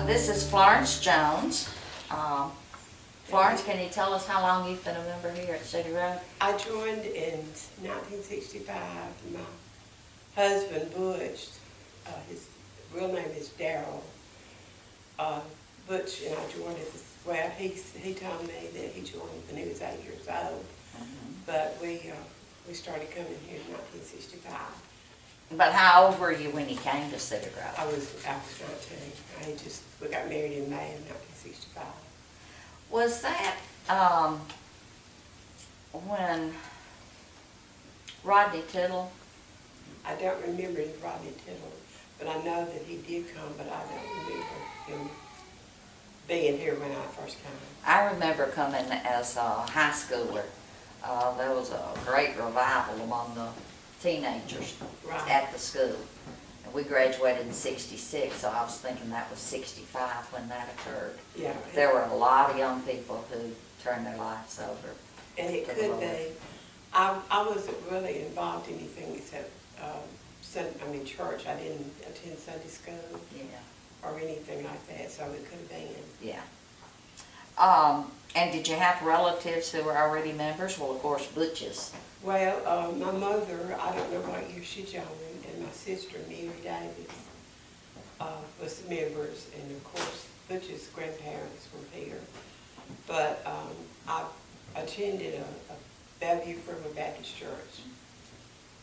This is Florence Jones. Florence, can you tell us how long you've been a member here at Cedar Grove? I joined in 1965. My husband, Butch, his real name is Darrell. Butch and I joined at well, he told me that he joined when he was 8 years old. But we started coming here in 1965. But how old were you when you came to Cedar Grove? I was 19. We got married in May of 1965. Was that when Rodney Tittle? I don't remember Rodney Tittle, but I know that he did come, but I don't remember him being here when I first came. I remember coming as a high schooler. There was a great revival among the teenagers at the school. And we graduated in '66, so I was thinking that was '65 when that occurred. Yeah. There were a lot of young people who turned their lives over. And it could be. I wasn't really involved in anything except church. I didn't attend Sunday school. Yeah. Or anything like that, so it could have been. Yeah. And did you have relatives who were already members? Well, of course, Butch's. Well, my mother, I don't know what year she joined, and my sister, Mary Davis, was members, and of course, Butch's grandparents were here. But I attended a Cedar Grove Baptist Church,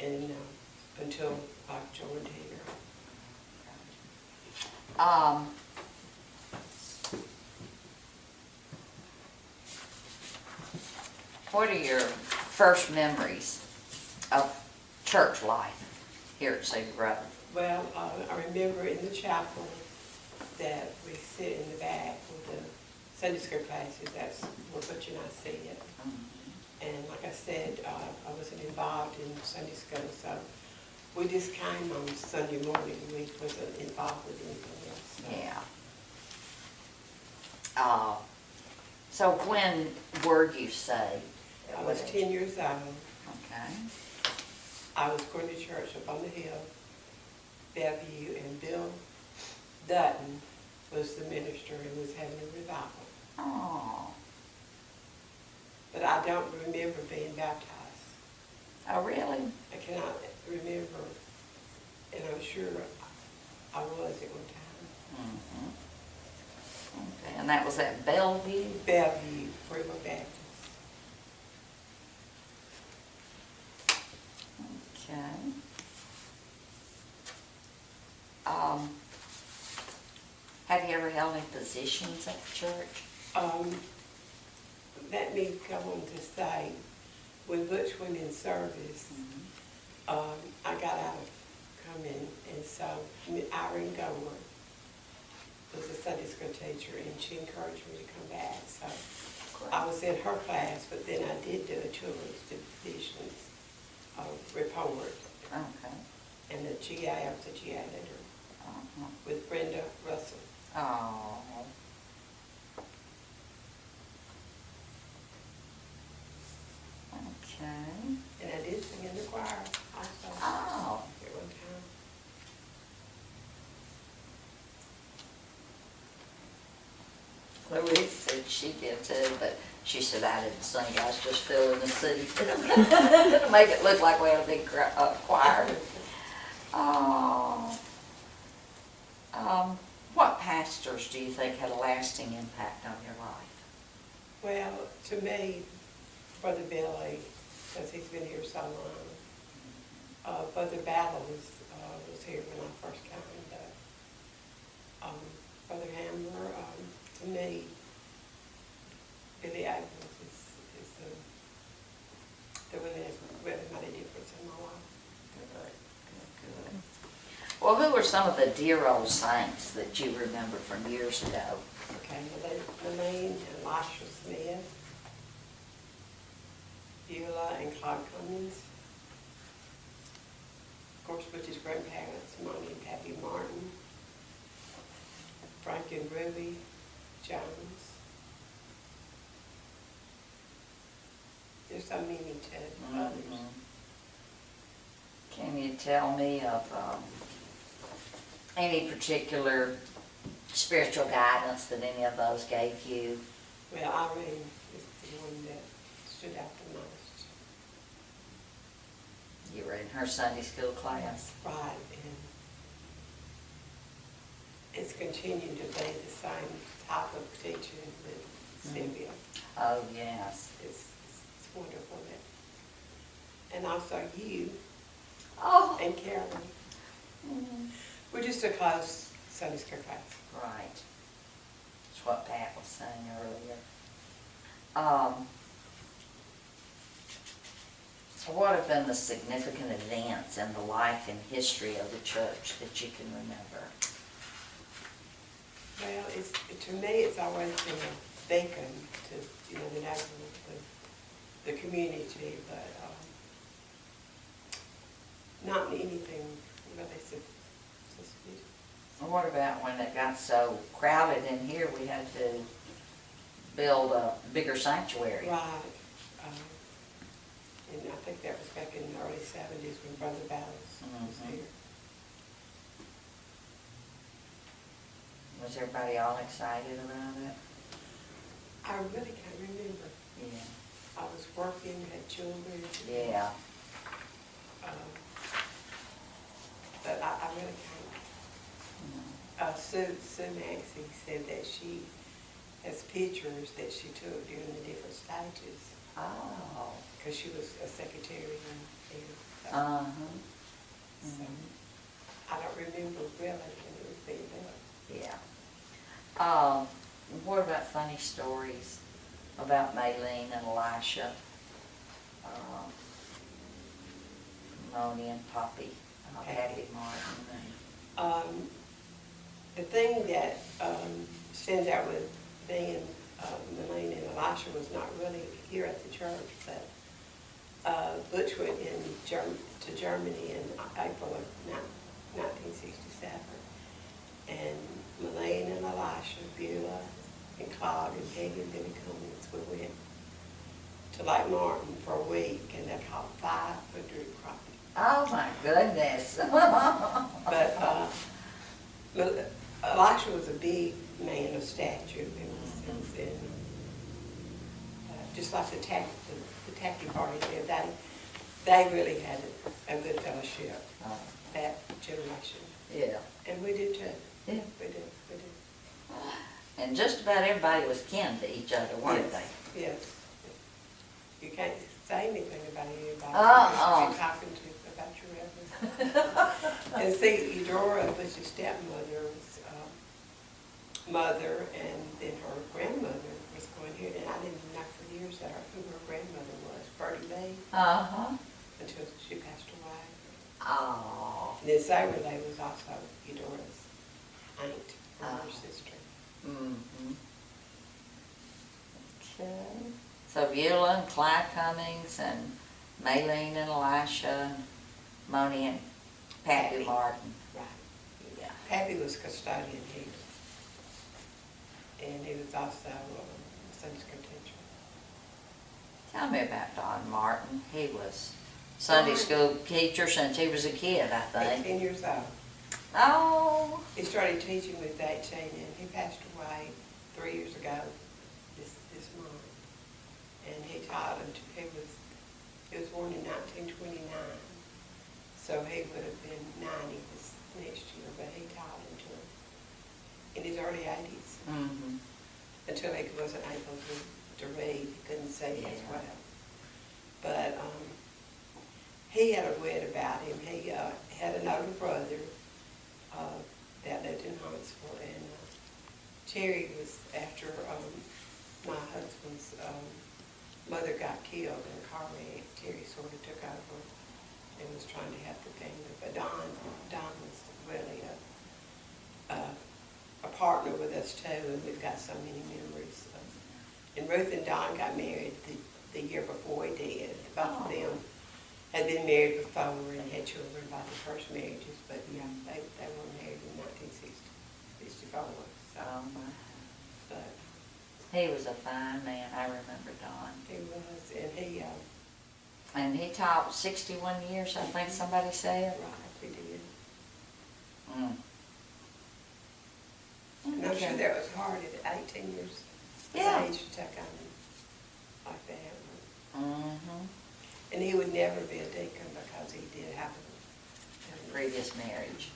and until I joined here. What are your first memories of church life here at Cedar Grove? Well, I remember in the chapel that we sit in the back with the Sunday school classes. That's where Butch and I sit. And like I said, I wasn't involved in Sunday school, so we just came on Sunday morning. We wasn't involved with anything else. So. Yeah. So when were you saved? I was 10 years old. Okay. I was going to church up on the hill, Bellevue, and Bill Dutton was the minister and was having a revival. Oh. But I don't remember being baptized. Oh, really? I cannot remember, and I'm sure I was at one time. Mm-hmm. Okay, and that was at Bellevue? Bellevue, Freeman Baptist. Okay. Have you ever held any positions at the church? Let me go on to say, when Butch went in service, I got out of coming, and so Irene Gower was a Sunday school teacher, and she encouraged me to come back. So I was in her class, but then I did do a children's divisions report. Okay. And the GA, I was a GA leader with Brenda Russell. Oh. Okay. And I did sing in the choir also. Oh. At one time. Louise said she did too, but she said I didn't sing. I was just filling the seat to make it look like we had a big choir. Oh. What pastors do you think had a lasting impact on your life? Well, to me, Brother Billy, because he's been here so long. Brother Battle was here when I first came. Brother Hamler, to me, Billy Agnes is the one that has really made a difference in my life. Good. Well, who are some of the dear old saints that you remember from years ago? Okay, Lillian and Elisha Smith, Beulah and Claude Cummings. Of course, Butch's grandparents, Monty and Pappy Martin, Frank and Ruby Jones. There's so many to others. Can you tell me of any particular spiritual guidance that any of those gave you? Well, Irene is the one that stood out the most. You were in her Sunday school class. Right, and it's continued to be the same type of teaching with Sylvia. Oh, yes. It's wonderful that, and also you Oh. and Carolyn. Mhm. We're just a close Sunday school class. Right. That's what Pat was saying earlier. What have been the significant events in the life and history of the church that you can remember? Well, to me, it's always been a beacon to, the neighborhood, the community, but not anything really significant. And what about when it got so crowded in here, we had to build a bigger sanctuary? Right. And I think that was back in the early 70s when Brother Ballas was Mhm. here. Was everybody all excited about it? I really can't remember. Yeah. I was working, had children. Yeah. But I really can't. Mhm. Sue Maxey said that she has pictures that she took during the different stages, Oh. because she was a secretary and so, Uh-huh. so Mhm. I don't remember really when it was being built. Yeah. What about funny stories about Maylene and Elisha? Moni and Poppy, Patty Martin and... The thing that stands out with being Melanie and Elisha was not really here at the church, but Butch went to Germany in April of 1967. And Melanie and Elisha, Beulah and Claude and Peggy and Billy Cummings, we went to Lake Martin for a week, and they caught 500 crappie. Oh, my goodness. But Elisha was a big man of stature. It was in, just like the tacky party there. They really had a good fellowship, that generation. Yeah. And we did too. Yeah. We did. And just about everybody was kin to each other, weren't Yes, they? yes. You can't say anything about anybody. Uh-uh. You're talking about your relatives. And see, Eudora was your stepmother's mother, and then her grandmother was going here, and I didn't know for years who her grandmother was, Bertie Lee, Uh-huh. until she passed away. Oh. And then Saberley was also Eudora's aunt, or her sister. Mm-hmm. Okay. So Beulah and Clyde Cummings and Maylene and Elisha and Moni and Pappy Pappy. Martin. Right. Yeah. Pappy was custodian here. And he was also a Sunday school teacher. Tell me about Don Martin. He was Sunday school teacher since he was a kid, I think. 18 years old. Oh. He started teaching with 18, and he passed away 3 years ago this month. And he taught he was born in 1929, so he would have been 90 this next year, but he taught in his early 80s, Mm-hmm. until he wasn't able to read. He couldn't see as Yeah. well. But he had a wit about him. He had an older brother that lived in Huntsville, and Terry was after my husband's mother got killed in a car wreck. Terry sort of took over and was trying to help the family. But Don was really a partner with us too, and we've got so many memories. And Ruth and Don got married the year before we did. Both of them had been married before and had children by the first marriages, but yeah, they were married in 1964. So, but He was a fine man. I remember Don. he was, And he taught 61 years, I think somebody said. right, he did. Mm. And I'm I'm sure Okay. that was hard at 18 years Yeah. of age to take on like that. Mm-hmm. And he would never be a deacon because he did have a Previous marriage.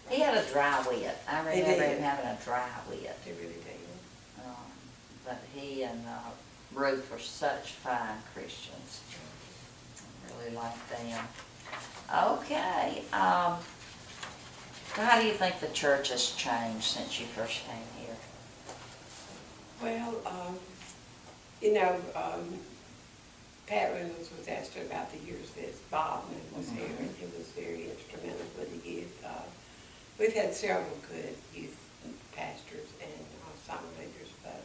He had a dry wit. I He remember did. him having a dry wit. He really did. But he and Ruth were such fine Christians. I really liked them. Okay. How do you think the church has changed since you first came here? Well, you know, Pat Reynolds was asked about the years that Bob was here, and he was very instrumental with the youth. We've had several good youth pastors and song leaders, but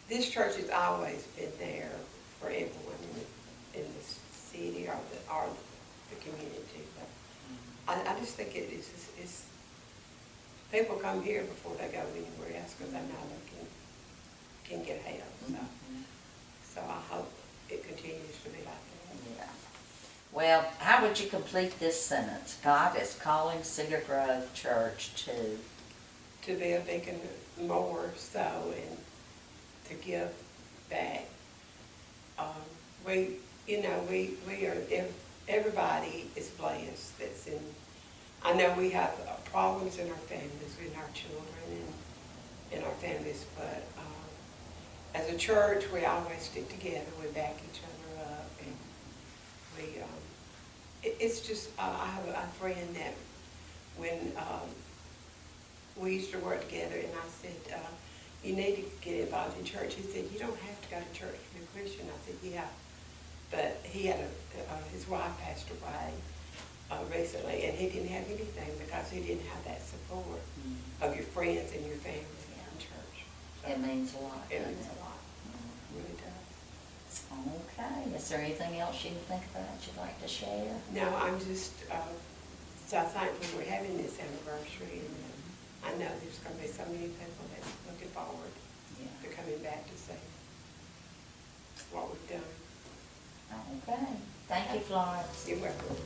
this church has always been there for everyone in the city or the community. But I just think it's people come here before they go anywhere else because they know they can get help. So I hope it continues to be like that. Yeah. Well, how would you complete this sentence? God is calling Cedar Grove Church To be a beacon more so and to give back. We are, everybody is blessed that's in, I know we have problems in our families, with our children and in our families, but as a church, we always stick together, we back each other up, and it's just, I have a friend that when we used to work together, and I said, you need to get involved in church. He said, you don't have to go to church to be a Christian. I said, yeah. But he had his wife passed away recently, and he didn't have anything because he didn't have that support of your friends and your family in church. So It means a lot. it doesn't means it? a lot. It really does. Okay. Is there anything else you can think about you'd like to share? No, I'm just so thankful we're having this anniversary, and I know there's going to be so many people that's looking forward to coming back to see what we've done. Okay. Thank you, Florence. You're welcome.